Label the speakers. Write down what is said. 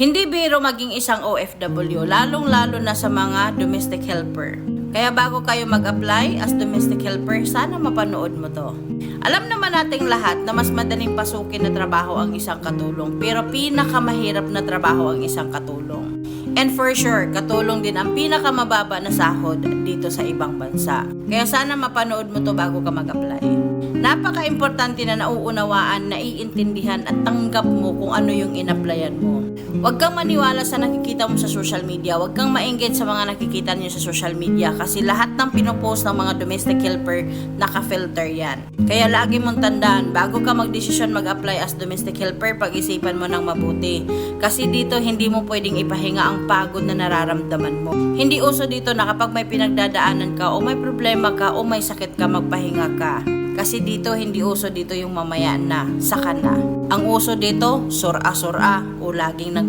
Speaker 1: Hindi biro maging isang OFW, lalong-lalo na sa mga domestic helper. Kaya bago kayo mag-apply as domestic helper, sana mapanood mo to. Alam naman nating lahat na mas madaling pasukin na trabaho ang isang katulong, pero pinakamahirap na trabaho ang isang katulong. And for sure, katulong din ang pinakamababa na sahod dito sa ibang bansa. Kaya sana mapanood mo to bago ka mag-apply. Napaka-importante na nauunawaan, naiintindihan at tanggap mo kung ano yung in-applyan mo. Huwag kang maniwala sa nakikita mo sa social media. Huwag kang ma-engage sa mga nakikita niyo sa social media kasi lahat ng pinopost ng mga domestic helper naka-filter yan. Kaya lagi mong tandaan, bago ka magdesisyon mag-apply as domestic helper, pag-isipan mo ng mabuti. Kasi dito hindi mo pwedeng ipahinga ang pagod na nararamdaman mo. Hindi uso dito na kapag may pinagdadaanan ka o may problema ka o may sakit ka, magpahinga ka. Kasi dito, hindi uso dito yung mamaya na, saka na. Ang uso dito, sura-sura o laging